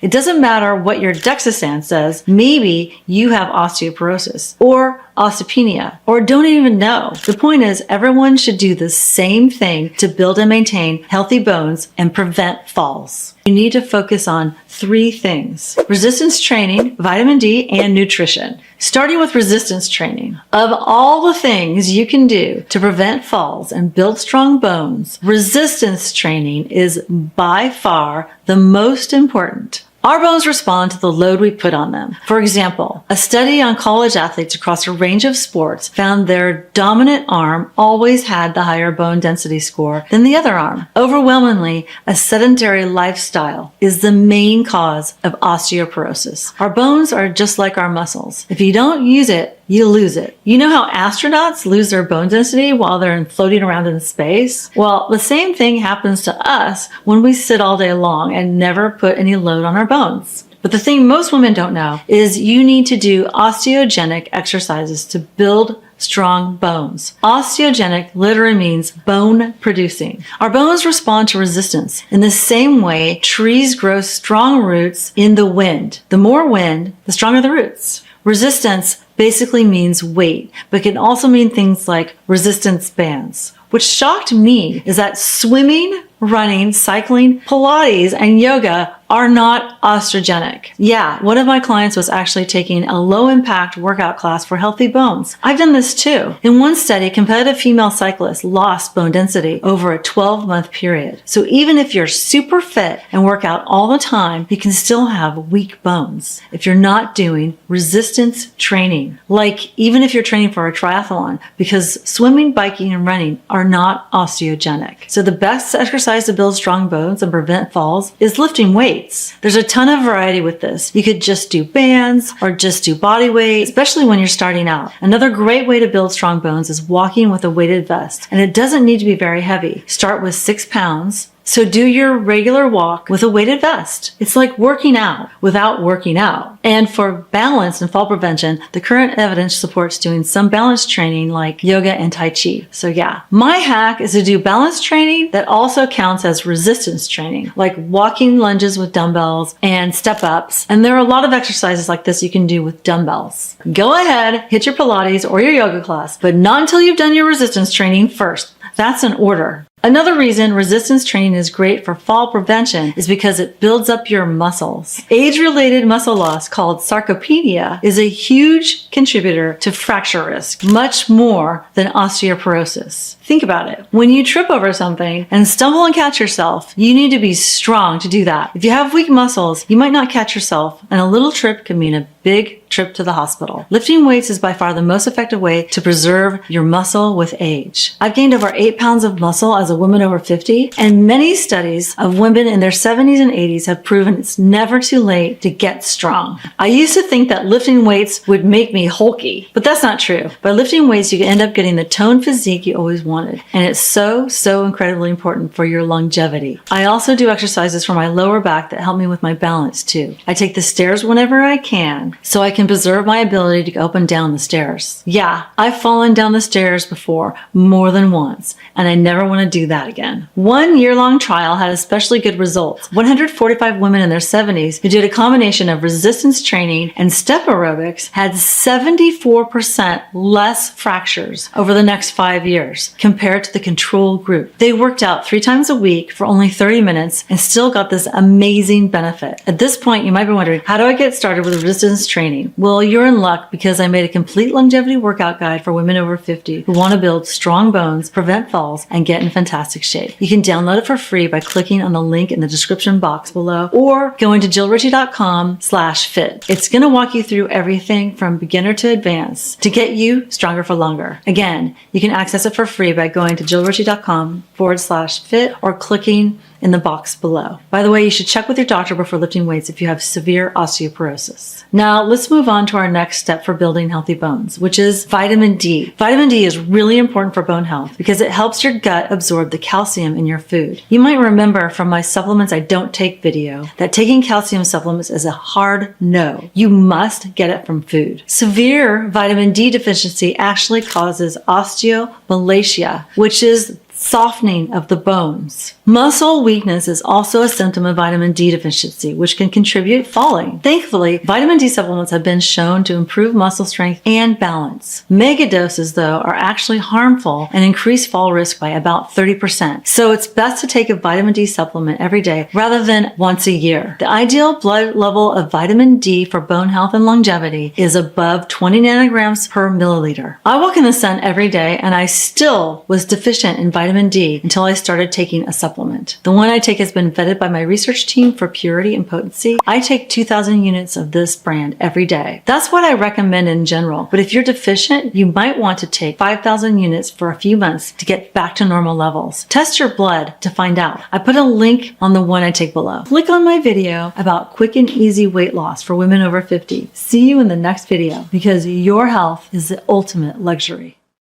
It doesn't matter what your DEXA scan says. Maybe you have osteoporosis or osteopenia, or don't even know. The point is, everyone should do the same thing to build and maintain healthy bones and prevent falls. You need to focus on 3 things: resistance training, vitamin D, and nutrition. Starting with resistance training. Of all the things you can do to prevent falls and build strong bones, resistance training is by far the most important. Our bones respond to the load we put on them. For example, a study on college athletes across a range of sports found their dominant arm always had the higher bone density score than the other arm. Overwhelmingly, a sedentary lifestyle is the main cause of osteoporosis. Our bones are just like our muscles. If you don't use it, you lose it. You know how astronauts lose their bone density while they're floating around in space? Well, the same thing happens to us when we sit all day long and never put any load on our bones. But the thing most women don't know is you need to do osteogenic exercises to build strong bones. Osteogenic literally means bone producing. Our bones respond to resistance in the same way trees grow strong roots in the wind. The more wind, the stronger the roots. Resistance basically means weight, but can also mean things like resistance bands. What shocked me is that swimming, running, cycling, Pilates, and yoga are not osteogenic. Yeah, one of my clients was actually taking a low-impact workout class for healthy bones. I've done this too. In one study, competitive female cyclists lost bone density over a 12-month period. So even if you're super fit and work out all the time, you can still have weak bones if you're not doing resistance training. Like even if you're training for a triathlon, because swimming, biking, and running are not osteogenic. So the best exercise to build strong bones and prevent falls is lifting weights. There's a ton of variety with this. You could just do bands or just do body weight, especially when you're starting out. Another great way to build strong bones is walking with a weighted vest. And it doesn't need to be very heavy. Start with 6 pounds. So do your regular walk with a weighted vest. It's like working out without working out. And for balance and fall prevention, the current evidence supports doing some balance training like yoga and Tai Chi. So yeah, my hack is to do balance training that also counts as resistance training, like walking lunges with dumbbells and step ups. And there are a lot of exercises like this you can do with dumbbells. Go ahead, hit your Pilates or your yoga class, but not until you've done your resistance training first. That's an order. Another reason resistance training is great for fall prevention is because it builds up your muscles. Age-related muscle loss called sarcopenia is a huge contributor to fracture risk, much more than osteoporosis. Think about it. When you trip over something and stumble and catch yourself, you need to be strong to do that. If you have weak muscles, you might not catch yourself, and a little trip can mean a big trip to the hospital. Lifting weights is by far the most effective way to preserve your muscle with age. I've gained over 8 pounds of muscle as a woman over 50, and many studies of women in their 70s and 80s have proven it's never too late to get strong. I used to think that lifting weights would make me hulky, but that's not true. By lifting weights, you can end up getting the toned physique you always wanted, and it's so incredibly important for your longevity. I also do exercises for my lower back that help me with my balance too. I take the stairs whenever I can, so I can preserve my ability to go up and down the stairs. Yeah, I've fallen down the stairs before more than once, and I never want to do that again. One year-long trial had especially good results. 145 women in their 70s who did a combination of resistance training and step aerobics had 74% less fractures over the next 5 years compared to the control group. They worked out 3 times a week for only 30 minutes and still got this amazing benefit. At this point, you might be wondering, how do I get started with resistance training? Well, you're in luck because I made a complete longevity workout guide for women over 50 who want to build strong bones, prevent falls, and get in fantastic shape. You can download it for free by clicking on the link in the description box below or going to jillritchie.com/fit. It's going to walk you through everything from beginner to advanced to get you stronger for longer. Again, you can access it for free by going to jillritchie.com/fit or clicking in the box below. By the way, you should check with your doctor before lifting weights if you have severe osteoporosis. Now, let's move on to our next step for building healthy bones, which is vitamin D. Vitamin D is really important for bone health because it helps your gut absorb the calcium in your food. You might remember from my supplements I don't take video that taking calcium supplements is a hard no. You must get it from food. Severe vitamin D deficiency actually causes osteomalacia, which is softening of the bones. Muscle weakness is also a symptom of vitamin D deficiency, which can contribute falling. Thankfully, vitamin D supplements have been shown to improve muscle strength and balance. Mega doses, though, are actually harmful and increase fall risk by about 30%. So it's best to take a vitamin D supplement every day rather than once a year. The ideal blood level of vitamin D for bone health and longevity is above 20 nanograms per milliliter. I walk in the sun every day and I still was deficient in vitamin D until I started taking a supplement. The one I take has been vetted by my research team for purity and potency. I take 2,000 units of this brand every day. That's what I recommend in general, but if you're deficient, you might want to take 5,000 units for a few months to get back to normal levels. Test your blood to find out. I put a link on the one I take below. Click on my video about quick and easy weight loss for women over 50. See you in the next video because your health is the ultimate luxury.